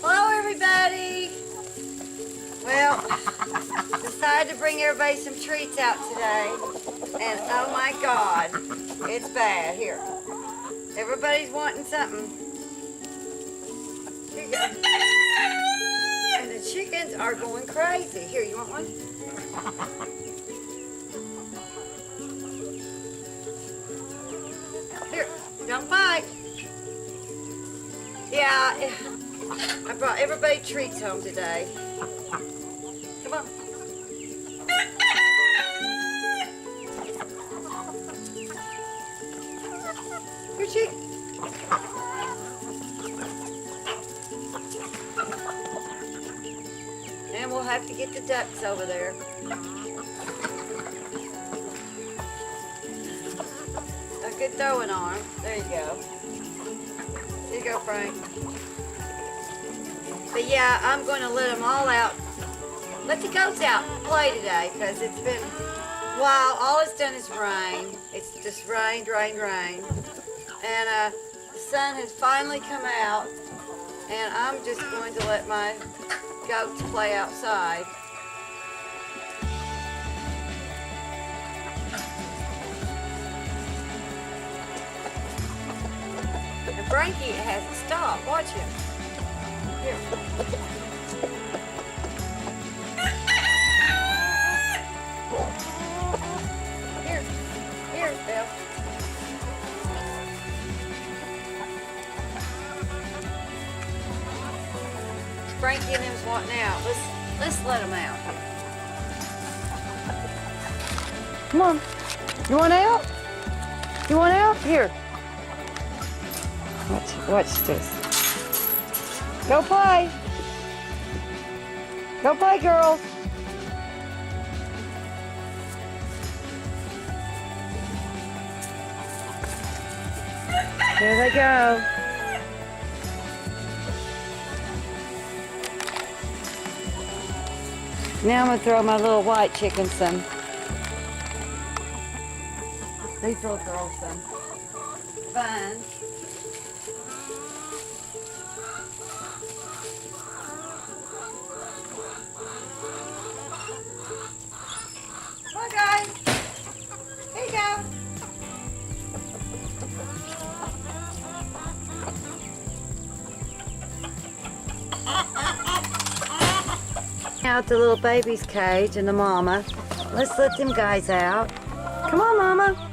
Hello, everybody. Well, decided to bring everybody some treats out today. And oh my God, it's bad. Here. Everybody's wanting something. Here you go. And the chickens are going crazy. Here, you want one? Here, don't fight. Yeah, I brought everybody treats home today. Come on. Here, chick. And we'll have to get the ducks over there. A good throwing arm. There you go. There you go, Frank. But yeah, I'm going to let them all out. Let the goats out and play today because it's been a while. All it's done is rain. It's just rained. And the sun has finally come out. And I'm just going to let my goats play outside. And Frankie hasn't stopped. Watch him. Here. Here, Bill. Frankie and them's wanting out. Let's let them out. Come on. You want out? You want out? Here. Watch this. Go play. Go play, girls. Here they go. Now I'm going to throw my little white chicken some. These little girls some buns. Come on, guys. Here you go. Out the little baby's cage and the mama. Let's let them guys out. Come on, mama.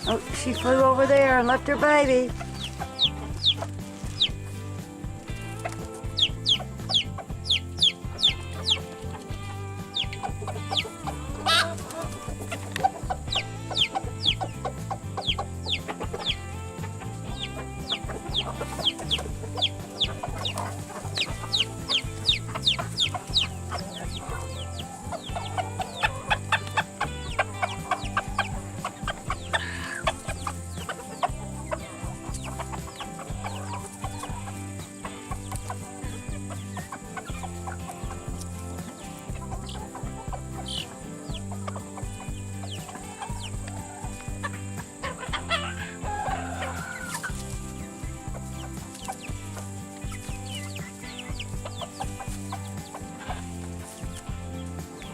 Oh, she flew over there and left her baby.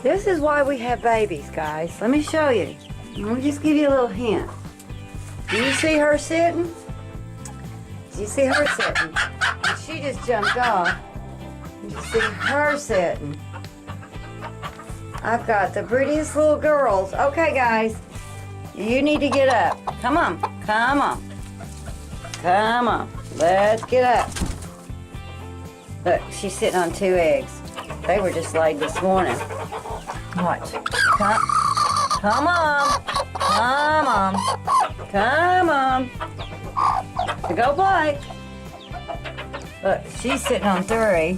This is why we have babies, guys. Let me show you. Let me just give you a little hint. Do you see her sitting? Do you see her sitting? And she just jumped off. You see her sitting. I've got the prettiest little girls. Okay, guys. You need to get up. Come on. Come on. Come on. Let's get up. Look, she's sitting on 2 eggs. They were just laid this morning. Watch. Come on. Come on. Come on. To go play. Look, she's sitting on 3.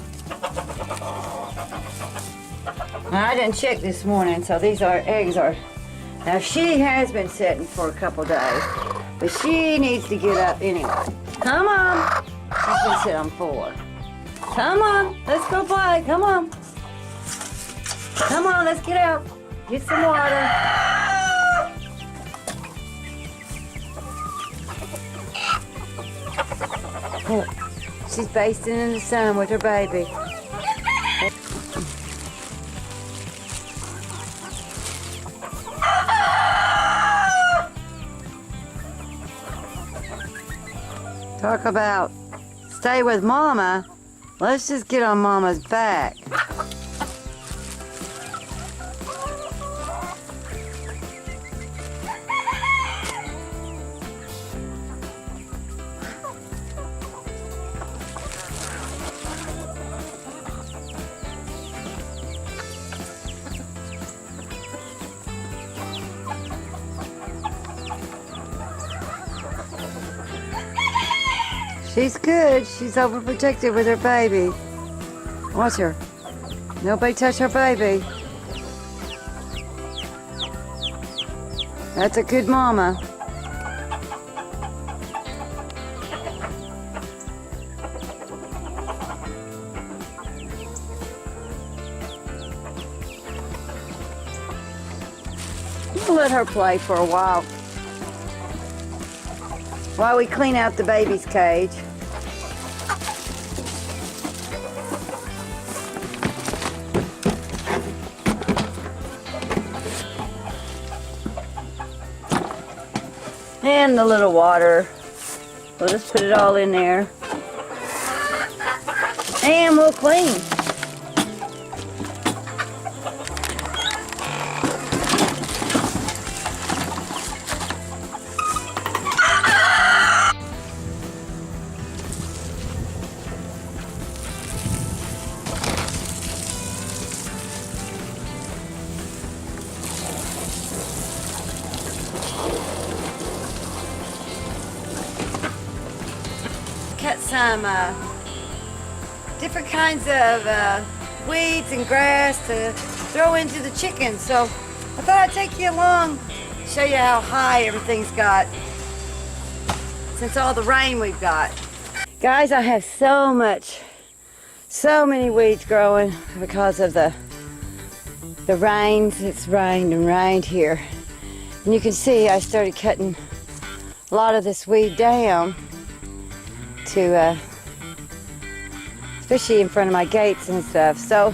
Now, I didn't check this morning, so these eggs are... Now, she has been sitting for a couple days, but she needs to get up anyway. Come on. She's gonna sit on 4. Come on, let's go play. Come on. Come on, let's get out. Get some water. Oh, she's basting in the sun with her baby. Talk about stay with Mama. Let's just get on Mama's back. She's good. She's overprotected with her baby. Watch her. Nobody touch her baby. That's a good mama. We'll let her play for a while we clean out the baby's cage. And the little water. We'll just put it all in there. And we'll clean. Cut some different kinds of weeds and grass to throw into the chickens. So I thought I'd take you along, show you how high everything's got since all the rain we've got. Guys, I have so many weeds growing because of the rains. It's rained and rained here. And you can see I started cutting a lot of this weed down to especially in front of my gates and stuff. So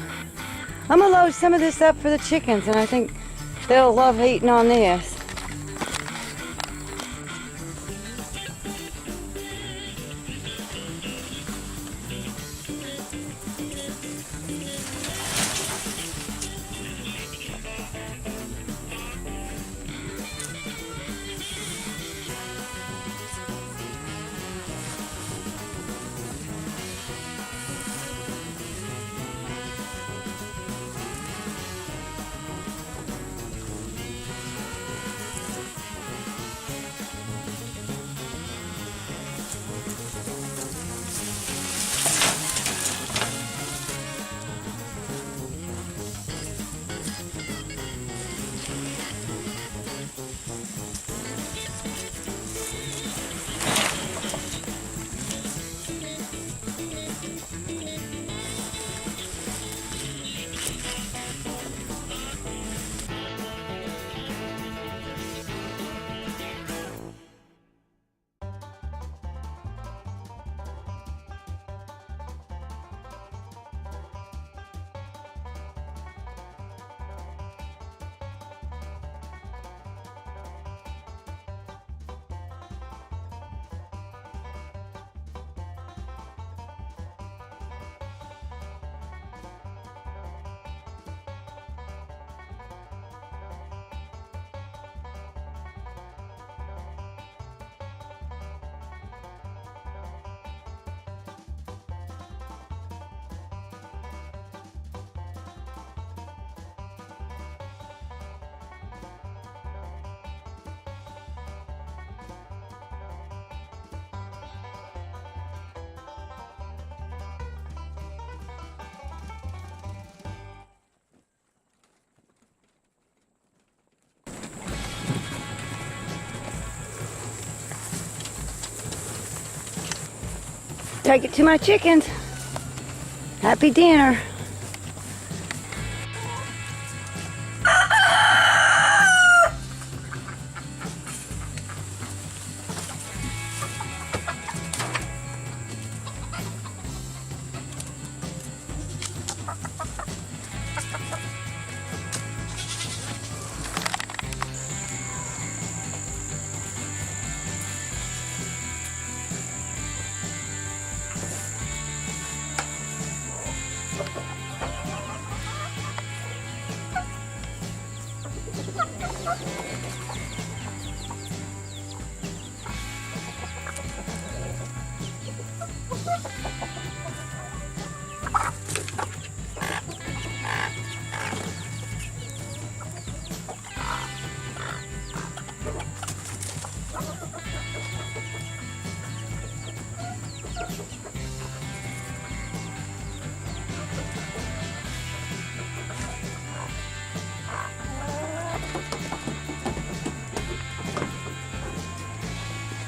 I'm gonna load some of this up for the chickens, and I think they'll love eating on this. take it to my chickens. Happy dinner.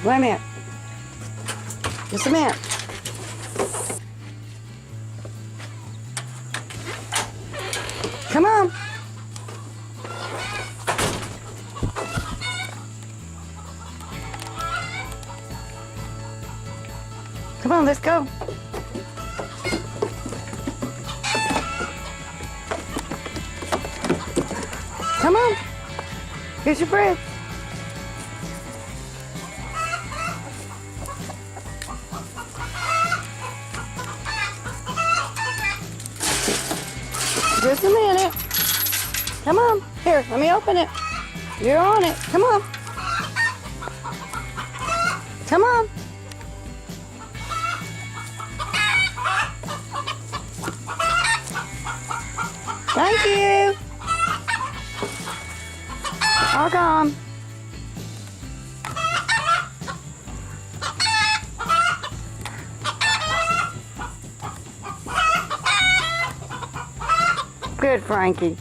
Wait a minute. Just a minute. Come on. Come on, let's go. Come on. Here's your bread. Just a minute. Come on. Here, let me open it. You're on it. Come on. Come on. Thank you. All gone. Good, Frankie.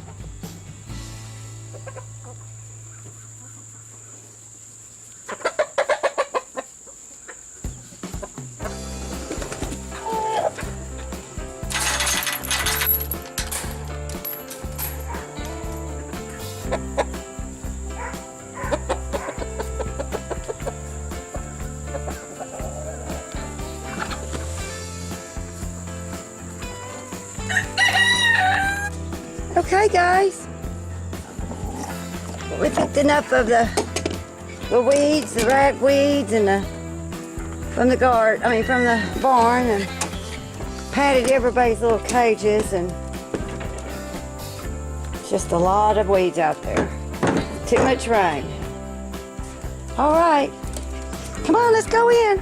Okay, guys. We picked enough of the weeds, the ragweeds, and from the barn, and patted everybody's little cages, and it's just a lot of weeds out there. Too much rain. All right, come on, let's go in.